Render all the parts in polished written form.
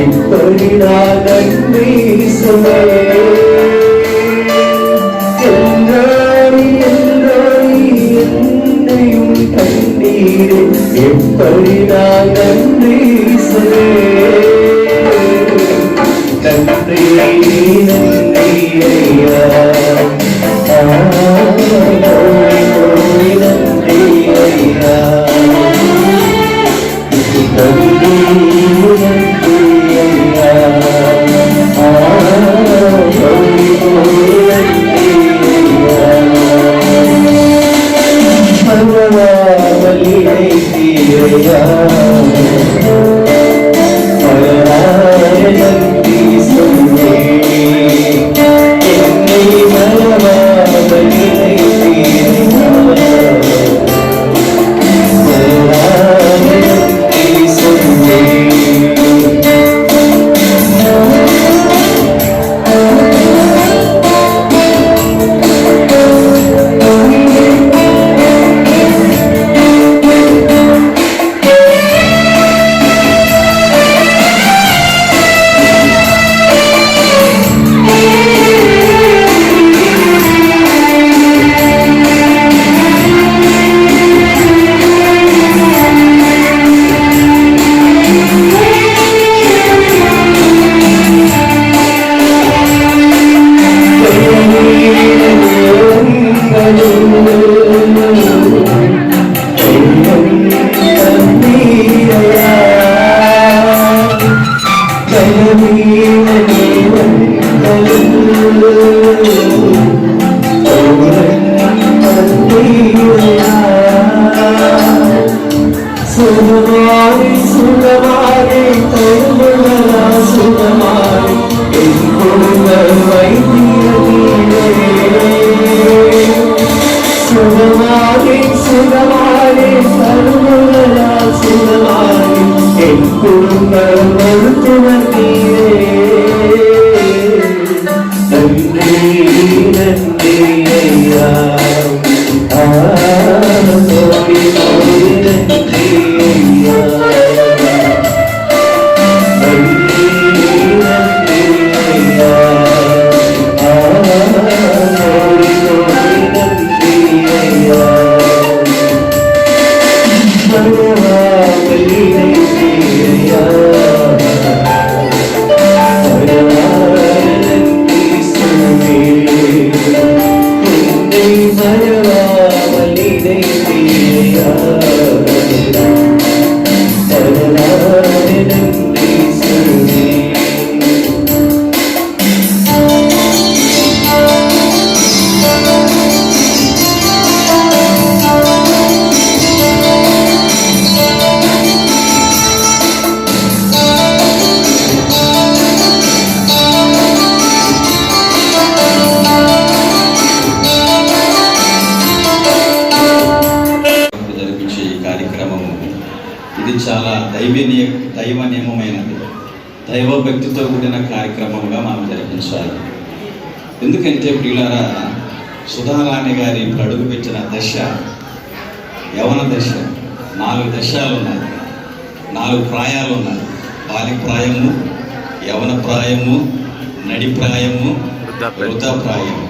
எப்படி நான் நன்றி சொல்வேன். என்னையும் கண்டீரே, எப்படி நான் நன்றி சொல்வேன். நன்றி நன்றி ஐயா, நன்றி ஐயா, நன்றி ఇది చాలా దైవ నియమమైనది, దైవభక్తితో కూడిన కార్యక్రమంగా మనం జరిపించాలి. ఎందుకంటే ప్రియులారా, సుధారాణి గారి ఇప్పుడు అడుగుపెట్టిన దశ యవన దశ. 4 దశలు ఉన్నాయి, 4 ప్రాయాలు ఉన్నాయి. బాల్య ప్రాయము, యవన ప్రాయము, నడి ప్రాయము, వృద్ధాప్రాయము.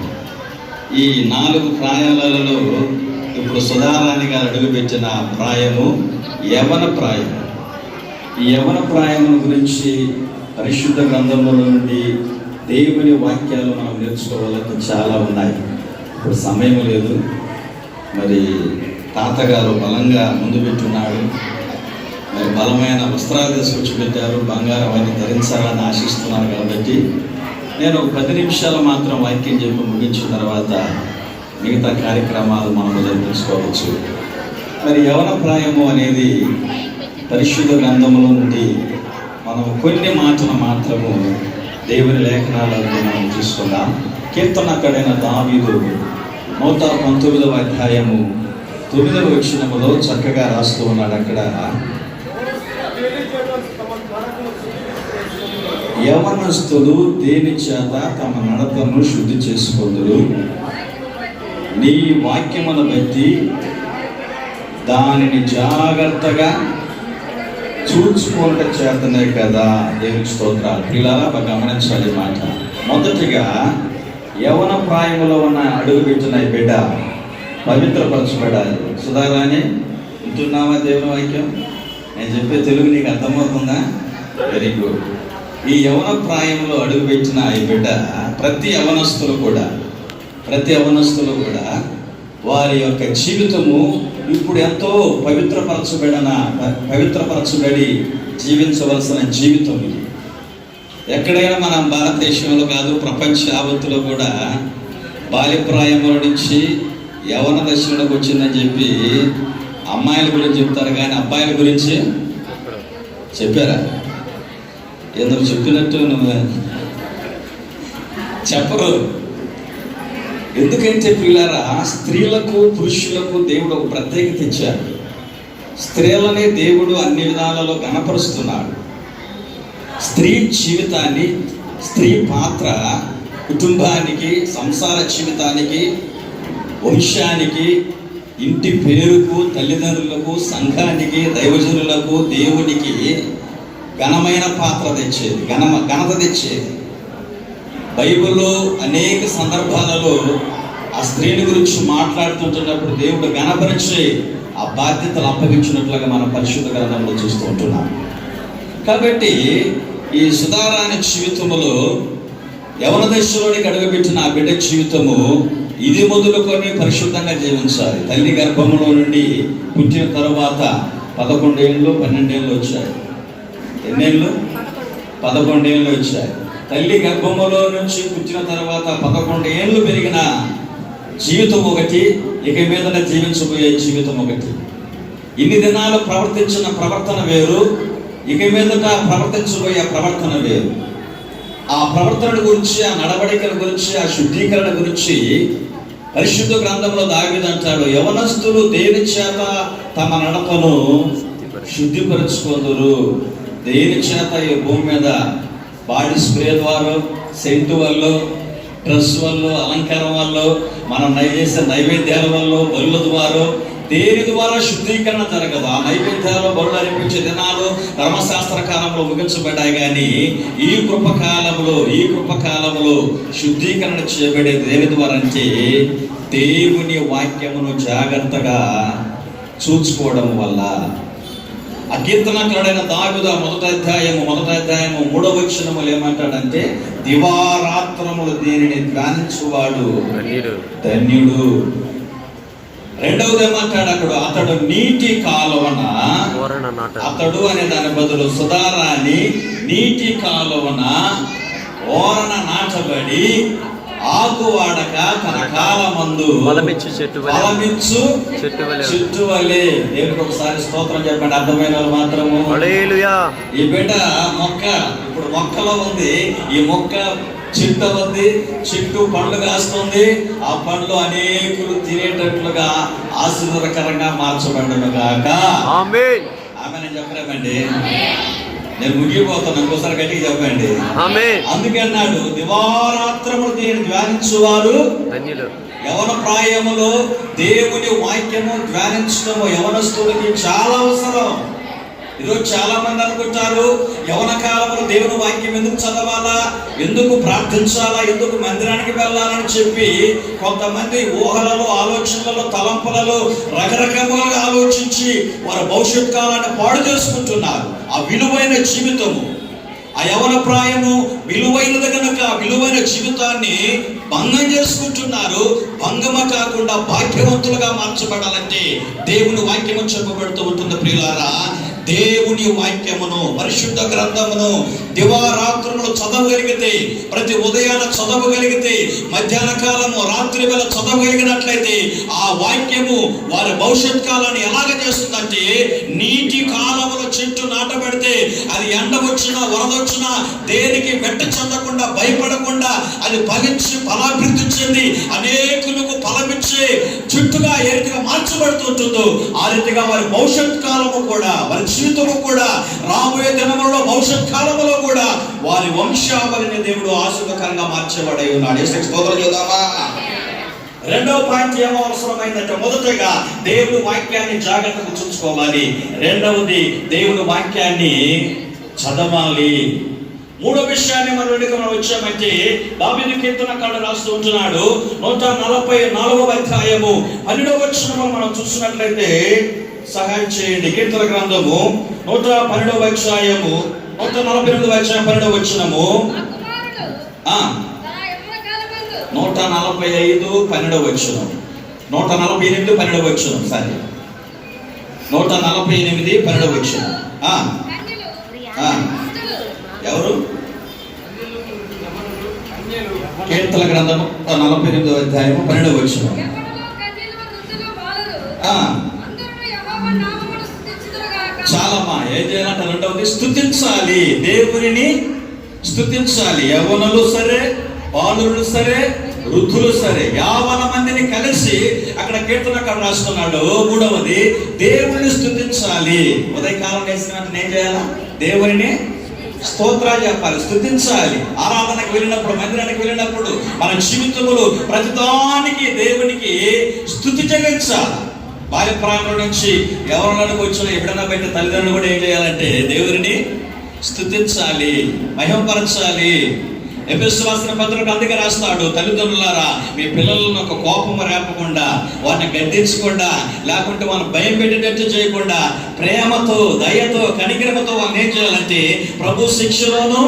ఈ 4 ప్రాయాలలో ఇప్పుడు సుధారాణి గారు అడుగుపెట్టిన ప్రాయము యవన ప్రాయం. ఈ యవన ప్రాయం గురించి పరిశుద్ధ గ్రంథంలో నుండి దేవుని వాక్యాలు మనం నేర్చుకోవాలని చాలా ఉన్నాయి. ఇప్పుడు సమయం లేదు. మరి తాతగారు బలంగా ముందు పెట్టున్నాడు. మరి బలమైన వస్త్రాలు తీసుకొచ్చి పెట్టారు, బంగారం అవన్నీ ధరించాలని ఆశిస్తున్నారు. కాబట్టి నేను 10 నిమిషాలు మాత్రం వాక్యం చెప్పి ముగించిన తర్వాత మిగతా కార్యక్రమాలు మనం జరిపించుకోవచ్చు. మరి యవన ప్రాయము అనేది పరిశుద్ధ గ్రంథంలో నుండి మనం కొన్ని మాటలు మాత్రము దేవుని లేఖనాలను మనం చూసుకుందాం. కీర్తనకారుడైన దావీదు 119వ అధ్యాయము 9వ వచనములో చక్కగా రాస్తూ ఉన్నాడు. అక్కడ యవనస్తులు దేని చేత తమ నడతను శుద్ధి చేసుకొందురు, నీ వాక్యమును బట్టి దానిని జాగ్రత్తగా చూచుకోవట చేతనే కదా. దేవునికి స్తోత్రాలు. పిల్లలా గమనించాలి మాట. మొదటిగా యవన ప్రాయములో ఉన్న అడుగుపెట్టిన ఈ బిడ్డ పవిత్రపరచబడాలి. సుధారాణి వింటున్నావా దేవుని వాక్యం? నేను చెప్పే తెలుగు నీకు అర్థమవుతుందా? Very good. ఈ యవన ప్రాయంలో అడుగుపెట్టిన ఈ బిడ్డ ప్రతి యవనస్తులు కూడా వారి యొక్క జీవితము ఇప్పుడు ఎంతో పవిత్రపరచబడి జీవించవలసిన జీవితం ఇది. ఎక్కడైనా మన భారతదేశంలో కాదు, ప్రపంచ యావత్తులో కూడా బాల్యప్రాయంలో నుంచి యవన దశలోకి వచ్చిందని చెప్పి అమ్మాయిల గురించి చెప్తారు, కానీ అబ్బాయిల గురించి చెప్పారా? ఎందుకు చెప్పినట్టు నువ్వు చెప్పరు. ఎందుకంటే పిల్లారా, స్త్రీలకు పురుషులకు దేవుడు ఒక ప్రత్యేకత ఇచ్చాడు. స్త్రీలనే దేవుడు అన్ని విధాలలో గణపరుస్తున్నాడు. స్త్రీ జీవితాన్ని, స్త్రీ పాత్ర కుటుంబానికి, సంసార జీవితానికి, వంశానికి, ఇంటి పేరుకు, తల్లిదండ్రులకు, సంఘానికి, దైవజనులకు, దేవునికి ఘనమైన పాత్ర తెచ్చేది, ఘనత తెచ్చేది. బైబిల్లో అనేక సందర్భాలలో ఆ స్త్రీని గురించి మాట్లాడుతుంటున్నప్పుడు దేవుడు ఘనపరిచి ఆ బాధ్యతలు అప్పగించినట్లుగా మనం పరిశుద్ధ గ్రంథంలో చూస్తూ ఉంటున్నాం. కాబట్టి ఈ సుధారాణి జీవితంలో యవన దశలోనికి అడుగుపెట్టిన ఆ బిడ్డ జీవితము ఇది మొదలుకొని పరిశుద్ధంగా జీవించాలి. తల్లి గర్భంలో నుండి పుట్టిన తర్వాత 11 ఏళ్ళు 12 ఏళ్ళు వచ్చాయి. ఎన్నేళ్ళు? 11 ఏళ్ళు వచ్చాయి. తల్లి గర్భములో నుంచి పుట్టిన తర్వాత 11 ఏళ్ళు పెరిగిన జీవితం ఒకటి, ఇక మీదన జీవించబోయే జీవితం ఒకటి. ఇన్ని దినాలు ప్రవర్తించిన ప్రవర్తన వేరు, ఇక మీదట ప్రవర్తించబోయే ప్రవర్తన వేరు. ఆ ప్రవర్తన గురించి, ఆ నడవడికల గురించి, ఆ శుద్ధీకరణ గురించి పరిశుద్ధ గ్రంథంలో దావీదు అంటాడు, యవనస్తులు దేని చేత తమ నడకను శుద్ధిపరుచుకుందరు. దేని చేత ఈ భూమి మీద బాడీ స్ప్రే ద్వారా, సెంటు వల్ల, డ్రెస్ వల్ల, అలంకారం వల్ల, మనం చేసే నైవేద్యాల వల్ల, బలుల ద్వారా, దేని ద్వారా శుద్ధీకరణ జరగదు. ఆ నైవేద్యాలు, బరులు అర్పించే దినాలు ధర్మశాస్త్ర కాలంలో ముగించబడ్డాయి. కానీ ఈ కృపకాలంలో శుద్ధీకరణ చేయబడేది దేని ద్వారా అంటే దేవుని వాక్యమును జాగ్రత్తగా చూసుకోవడం వల్ల. ఆ కీర్తనకారుడైన దావీదు మొదటి అధ్యాయము 3వ వచనములు ఏమంటాడంటే, దివారాత్రములు దీనిని ధ్యానించువాడు ధన్యుడు. రెండవది ఏమంటాడు అక్కడ, అతడు నీటి కాలువన, అతడు అనే దాని బదులు సుధారాణి నీటి కాలువన ఓరణ నాటబడి ఆకు వాడక తన కాలమందు ఫలమిచ్చు చెట్టు వలె. దేవుడికి ఒకసారి స్తోత్రం చెప్పండి, అర్థమైన వాళ్ళు మాత్రము. ఈ బిడ్డ మొక్క ఇప్పుడు మొక్కలో ఉంది. ఈ మొక్క చెట్టు ఉంది, చెట్టు పండ్లు కాస్తుంది. ఆ పండ్లు అనేకులు తినేటట్లుగా ఆశీర్వాదకరంగా మార్చబడును గాక. ఆమేన్. నేను చెప్పలేమండి, నేను ముగిపోతాను, ఇంకోసారి గట్టిగా చెప్పండి. అందుకే అన్నాడు, దివారాత్రములు దీన్ని ధ్యానించువారు ధన్యులు. యవన ప్రాయములో దేవుని వాక్యము ధ్యానించడము యవనస్తులకి చాలా అవసరం. ఈరోజు చాలా మంది అనుకుంటారు, యవన కాలంలో దేవుని వాక్యం ఎందుకు చదవాలా, ఎందుకు ప్రార్థించాలా, ఎందుకు మందిరానికి వెళ్ళాలని చెప్పి కొంతమంది ఊహలలో, ఆలోచనలలో, తలంపులలో రకరకాలుగా ఆలోచించి వారి భవిష్యత్ కాలాన్ని పాడు చేసుకుంటున్నారు. ఆ విలువైన జీవితము, ఆ యవన ప్రాయము విలువైనది కనుక విలువైన జీవితాన్ని భంగం చేసుకుంటున్నారు. భంగమ కాకుండా భాగ్యవంతులుగా మార్చబడాలంటే దేవుని వాక్యము చెప్పబడుతూ ఉంటుంది. ప్రియులారా, దేవుని వాక్యమును, పరిశుద్ధ గ్రంథమును దివారాత్రములు చదవగలిగితే, ప్రతి ఉదయాన చదవగలిగితే, మధ్యాహ్న కాలము, రాత్రి వేళ చదవగలిగినట్లయితే ఆ వాక్యము వారి భవిష్యత్ కాలాన్ని ఎలాగ చేస్తుందంటే, నీటి కాలములో చెట్టు నాటబడితే అది ఎండ వచ్చినా వరద వచ్చినా దేనికి వెంట చెందకుండా, భయపడకుండా అది ఫలించి ఫలాభివృద్ధి చెంది అనేకులకు ఫలమిచ్చే చెట్టుగా ఏ రీతిగా మార్చబడుతుంటుందో ఆ రీతిగా వారి భవిష్యత్ కాలము కూడా, వారి జీవితము కూడా, రాబోయే దినములలో భవిష్యత్ కాలంలో కూడా వారి వంశావళిని దేవుడు ఆశీర్వదకరంగా మార్చబడి ఉన్నాడు. స్తోత్రం చేద్దామా? రెండవ పాయింట్ ఏమో అవసరమైందంటే, మొదటగా దేవుని వాక్యాన్ని జాగ్రత్తగా చూసుకోవాలి. రెండవది దేవుని వాక్యాన్ని చదవాలి. మూడో విషయాన్ని మనం వచ్చామంటే, దావీదు కీర్తనకారుడు రాస్తూ ఉంటున్నాడు 144వ అధ్యాయము 12వ వచనము మనం చూసినట్లయితే సహాయం చేయండి. కీర్తన గ్రంథము 112వ అధ్యాయము 148వ అధ్యాయం 12వ వచనము. 145 12వ వచనం, 148 12వ వచనం, సారీ 148 12వ వచనం. ఎవరు? కీర్తన గ్రంథము 48వ అధ్యాయము 12వ వచనం. చాలమ్మా, ఏం చేయాలంటే రెండవది స్తుతించాలి, దేవునిని స్తుతించాలి. యవ్వనులు సరే, బాలురు సరే, వృద్ధులు సరే, 50 మందిని కలిసి అక్కడ కీర్తనకారుడు రాస్తున్నాడు. మూడవది దేవుని స్తుతించాలి. ఉదయకాలం వేసిన వెంటనే ఏం చేయాలా? దేవుని స్తోత్రాలు చెప్పాలి, స్తుతించాలి. ఆరాధనకు వెళ్ళినప్పుడు, మందిరానికి వెళ్ళినప్పుడు మన జీవితంలో ప్రతిదానికి దేవునికి స్తుతి చెల్లించాలి. బాల్య ప్రారంభం నుంచి ఎవరిలోకి వచ్చినా ఎప్పుడైనా బయట తల్లిదండ్రులు కూడా ఏం చేయాలంటే దేవుని స్తుతించాలి, మహిమపరచాలి. ఎఫెసీయులకు రాసిన పత్రిక అందుకే రాస్తాడు, తల్లిదండ్రులారా మీ పిల్లలను ఒక కోపం రేపకుండా, వారిని గద్దించకుండా, లేకుంటే వాళ్ళని భయం పెట్టేటట్టు చేయకుండా, ప్రేమతో, దయతో, కనికరమతో వాళ్ళని ఏం చేయాలంటే ప్రభు శిక్షలోను.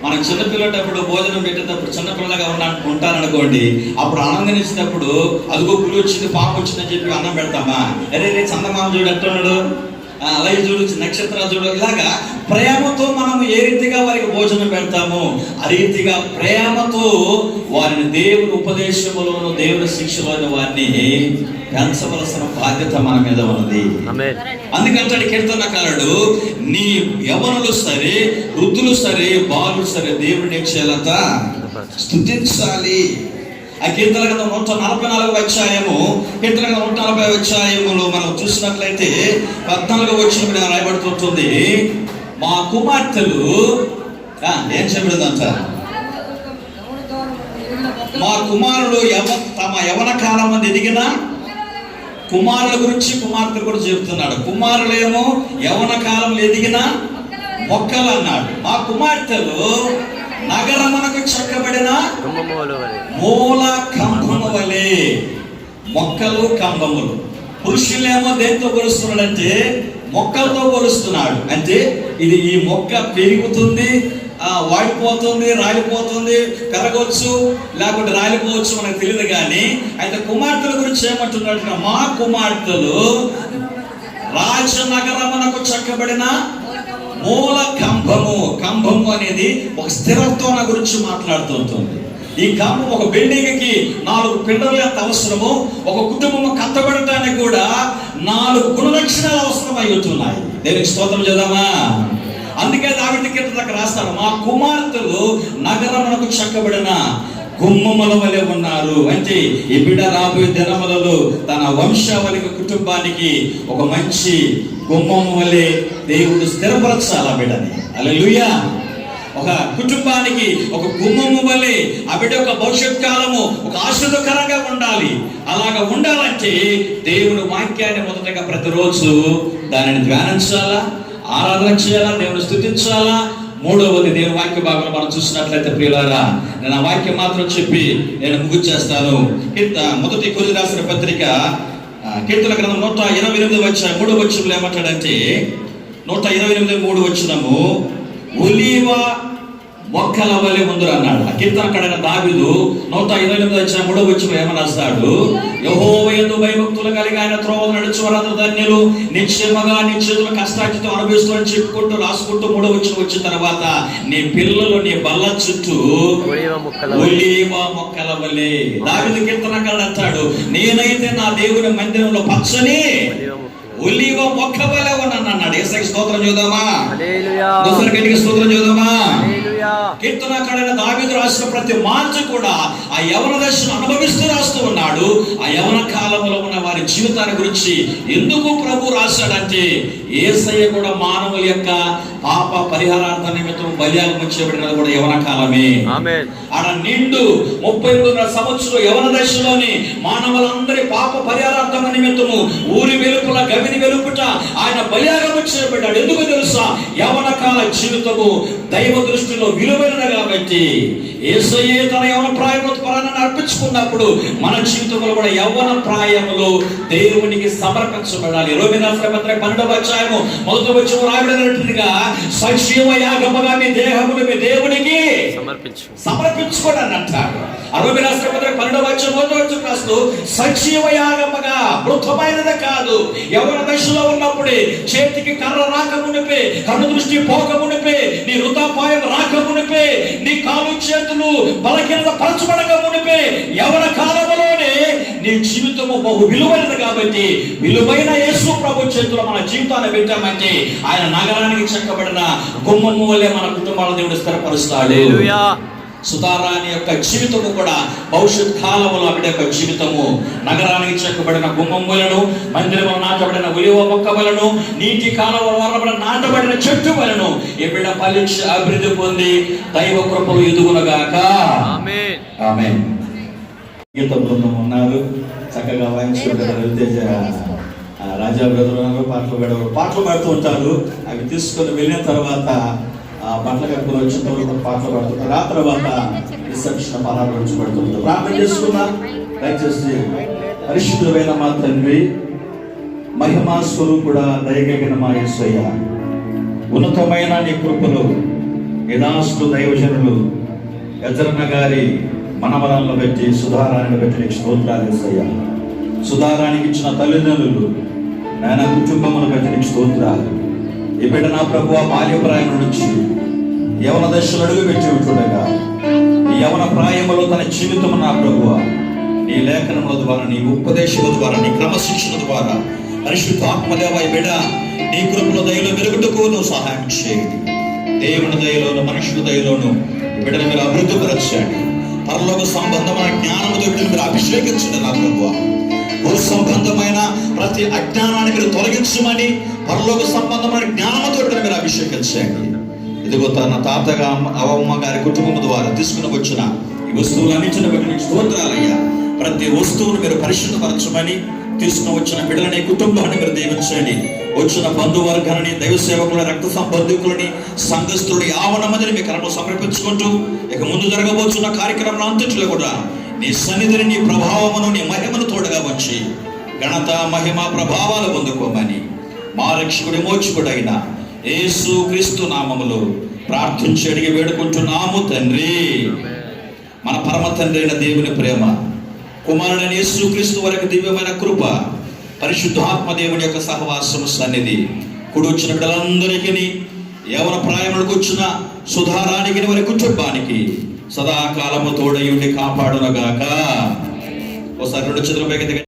మనం చిన్నపిల్లటప్పుడు భోజనం పెట్టేటప్పుడు చిన్నపిల్లగా ఉంటారనుకోండి, అప్పుడు ఆనందం ఇచ్చినప్పుడు అదిగో పులి వచ్చింది, పాము వచ్చిందని చెప్పి అన్నం పెడతామా? అరే చందమామ చూడు ఎట్టున్నాడు, అలాగే చూడు, నక్షత్రాలు చూడు. ఇలాగా ప్రేమతో మనం ఏ రీతిగా వారికి భోజనం పెడతామో ఆ రీతిగా ప్రేమతో వారిని దేవుని ఉపదేశములోను, దేవుని శిక్షలోను వారిని పెంచవలసిన బాధ్యత మన మీద ఉన్నది. అందుకంటే కీర్తనకారుడు, నీ యవ్వనులు సరే, వృద్ధులు సరే, బాలులు సరే దేవుడిని ఏం చేయాలంట? స్తుతించాలి. ఆ కీర్తన గ్రంథం 144వ అధ్యాయము, కీర్తన గ్రంథం 140వ అధ్యాయములో మనం చూసినట్లయితే 14వ వచనం రాయబడుతుంటుంది, మా కుమార్తెలు ఏం చెప్పబడిందంట? మా కుమారులు తమ యవన కాలం మంది ఎదిగిన కుమారుల గురించి కుమార్తెలు కూడా చెబుతున్నాడు. కుమారులేమో యవన కాలంలో ఎదిగిన మొక్కలు అన్నాడు. మా కుమార్తెలు నగరమునకు చెక్కబడిన మూల కంభము వలె. మొక్కలు, కంబములు. పురుషులేమో దేంతో కొలుస్తున్నాడంటే మొక్కలతో కొలుస్తున్నాడు. అంటే ఇది ఈ మొక్క పెరుగుతుంది, వాడిపోతుంది, రాలిపోతుంది, పెరగవచ్చు, లేకుంటే రాలిపోవచ్చు, మనకు తెలియదు. కానీ అయితే కుమార్తెల గురించి ఏమంటున్నాడు? మా కుమార్తెలు రాజనగరమునకు చెక్కబడిన మూల కంభము. కంభము అనేది ఒక స్థిరత్వం గురించి మాట్లాడుతూ ఉంటుంది. ఈ కంభం ఒక బిల్డింగ్కి 4 పిల్లర్లు ఎంత అవసరమో, ఒక కుటుంబం కట్టబడటానికి కూడా 4 గుణలక్షణాలు అవసరమై ఉంటున్నాయి. దేవునికి స్తోత్రం చేద్దామా? అందుకే దావీదు కీర్తనకు రాస్తాడు, మా కుమార్తెలు నగరమునకు చెక్కబడిన గుమ్మముల వలె ఉన్నారు. అంటే ఈ బిడ్డ రాబోయే దినములలో తన వంశావళికి, కుటుంబానికి ఒక మంచి గుమ్మము వలె దేవుడు స్థిరపరచాలి ఆ బిడ్డని. హల్లెలూయా. ఒక కుటుంబానికి ఒక గుమ్మము వలె ఆ బిడ్డ ఒక భవిష్యత్ కాలము ఒక ఆశీర్వాదకరంగా ఉండాలి. అలాగా ఉండాలంటే దేవుని వాక్యాన్ని మొదటగా ప్రతిరోజు దానిని ధ్యానించాలా, ఆరాధన చేయాలా, దేవుని స్తుతించాలా. మూడవది దేవుని వాక్య భాగంలో మనం చూసినట్లయితే ప్రియులారా, నేను ఆ వాక్యం మాత్రం చెప్పి నేను ముగించేస్తాను. మొదటి కొరింథీయులకు రాసిన పత్రిక కీర్తన గ్రంథం 128వ అధ్యాయం 3వ వచనంలో ఏమంటాడంటే, 128 3వ వచనము, ఒలీవ మొక్కల వలె ముందు అన్నాడు. ఆ కీర్తనకారుడైన దావీదు 128వ అధ్యాయం 3వ వచనంలో ఏమని రాస్తాడు? యెహోవా యందు భయభక్తులు కలిగి ఆయన త్రోవలు నడుచువారందరూ ధన్యులు, నిశ్చయముగా నీ చేతుల కష్టార్జితం అనుభవిస్తూ అని చెప్పుకుంటూ రాసుకుంటూ 3వ వచనం వచ్చిన తర్వాత, నీ పిల్లలు నీ బల్ల చుట్టూ ఒలీవ మొక్కల వలె. దావీదు కీర్తనకారుడు అంటాడు, నేనైతే నా దేవుని మందిరంలో పచ్చని ఒలీవ మొక్క వలె ఉన్నాను అన్నాడు. యేసయ్యకి స్తోత్రం చేద్దామా? హల్లెలూయా. స్తోత్రం చేద్దామా? కీర్తనకారుడైన దావీదు రాసిన ప్రతి మాట కూడా ఆ యవన దశను అనుభవిస్తూ రాస్తూ ఉన్నాడు. ఆ యవన కాలంలో ఉన్న వారి జీవితాన్ని గురించి ఎందుకు ప్రభు రాశాడంటే, యేసయ్య కూడా మానవుల యొక్క పాప పరిహారార్థ నిమిత్తం బలియాగం చేయబడినది కూడా యవన కాలమే. ఆడ నిండు 33 సంవత్సరం యవన దశలోని మానవులందరి పాప పరిహారార్థం నిమిత్తము ఊరి వెలుపుల గవిని వెలుపుట ఆయన బలియాగం చేయబడ్డాడు. ఎందుకు తెలుసా? యవన కాల జీవితము దైవ దృష్టిలో విలువైనది కాబట్టి. యేసయ్యే తన యవన ప్రాయములో పరాన్ని అర్పించుకున్నప్పుడు మన జీవితంలో కూడా యవ్వన ప్రాయములో దేవునికి సమర్పించబడాలి. రోమీయుల పత్రిక 12వ అధ్యాయము 1వ వచనం రాయబడినట్టుగా సజీవ యాగముగా మీ దేహమును మీ దేవునికి సమర్పించుకోండి అని అంటాడు. రోమీయుల పత్రిక 12వ అధ్యాయం 1వ వచనం రాస్తూ సజీవ యాగముగా, మృతమైనది కాదు. యవ్వన దశలో ఉన్నప్పుడే, చేతికి కర్ర రాకమునిపే, కన్ను దృష్టి పోకమునిపే, నీ వృతాపాయం రాకమునిపే, నీ కాలు చేతులు బలహీనత పరచబడక మునిపే యవన కాలంలోనే నీ జీవితము బహు విలువైనది కాబట్టి విలువైన యేసు ప్రభు చేతిలో మన జీవితాన్ని పెట్టామంటే ఆయన నగరానికి చెక్కబడిన గుమ్మము వలె మన కుటుంబాలను దేవుడు స్థిరపరుస్తాడు. సుధారాణి యొక్క జీవితము కూడా భవిష్యత్ కాలంలో ఆవిడ యొక్క జీవితము నగరానికి చెక్కబడిన గుమ్మములను, మందిరంలో నాటబడిన ఒలివ మొక్క వలను, నీటి కాలంలో నాటబడిన చెట్టు వలను ఈ బిడ్డ ఫలించి అభివృద్ధి పొంది దైవ కృపలు ఎదుగునగాక. ఆమేన్. గీత బృందం ఉన్నారు, చక్కగా వాయించుకుంటారు. రవితేజ రాజా బ్రదర్ పాటలు పాడుతూ ఉంటారు. అవి తీసుకొని వెళ్ళిన తర్వాత బట్టలు కట్టుకుని వచ్చిన తర్వాత పాటలు పాడుతుంటారు. ఆ తర్వాత రిసెప్షన్ పరాలు ఉంచబడుతుంటారు. ప్రార్థన చేసుకున్నా. దయచేసి పరిశుద్ధమైన మా తండ్రి, మహిమా స్వరూపుడా, దయగలిగిన మా యేసయ్య, ఉన్నతమైన నీ కృపలు యథాస్థు దైవజనులు యజరన్న గారి మనవరాలను బట్టి, సుధారాన్ని బట్టి నీకు స్తోత్రాలు యేసయ్య. సుధారానికి ఇచ్చిన తల్లిదండ్రులు, నాయన కుటుంబమును బట్టి నీకు స్తోత్రాలు. ఈ బిడ్డ నా ప్రభువా బాల్య ప్రాయం నుంచి యవన దశలో అడుగు పెట్టి ఉంటుండగా ఈ యవన ప్రాయములో తన జీవితం నా ప్రభువా నీ లేఖనముల ద్వారా, నీ ఉపదేశముల ద్వారా, నీ క్రమశిక్షణ ద్వారా పరిశుద్ధాత్మదేవ ఈ బిడ్డ నీ కృపలో దయలో మెరుగుటకు నువ్వు సహాయం చేయండి. దేవుని దయలోను మనుషుల దయలోను ఈ బిడ్డను మీరు అభివృద్ధి పరచండి. పరలోక సంబంధమైన జ్ఞానముతో మీరు అభిషేకించండి నా ప్రభువా. భూ సంబంధమైన ప్రతి అజ్ఞానాన్ని మీరు తొలగించమని పరలోక సంబంధమైన జ్ఞానముతో మీరు అభిషేకించండి. ఇదిగో తన తాతగా అవమ్మ గారి కుటుంబం ద్వారా తీసుకుని వచ్చిన ఈ వస్తువులన్నింటిని బట్టి మీకు స్తోత్రాలయ్యా. ప్రతి వస్తువును మీరు పరిశుద్ధపరచమని, తీసుకుని వచ్చిన బిడ్డలని, కుటుంబాన్ని మీరు దీవించండి. వచ్చిన బంధువర్గాన్ని, దైవ సేవకులని, రక్త సంబంధికులని, సంఘస్థులని, యావన మందిని మీ కరములో సమర్పించుకుంటూ ఇక ముందు జరగబోతున్న కార్యక్రమం అంతట్లో కూడా నీ సన్నిధిని, నీ ప్రభావమును, నీ మహిమను తోడుగా వచ్చి ఘనత, మహిమ, ప్రభావాలు పొందుకోమని మా రక్షకుడి మోక్షకుడైన యేసు క్రీస్తు నామములో ప్రార్థించి అడిగి వేడుకుంటున్నాము తండ్రి. మన పరమ తండ్రి అయిన దేవుని ప్రేమ, కుమారుడైన యేసు క్రీస్తు వరకు దివ్యమైన కృప, పరిశుద్ధాత్మ దేవుని యొక్క సహవాసము సన్నిధి కుడి వచ్చిన బిడ్డలందరికీ, యవన ప్రాయములకు వచ్చిన సుధారానికి వారి కుటుంబానికి సదాకాలము తోడయుండి కాపాడునగాక. ఒకసారి 2 చేతుల పైకి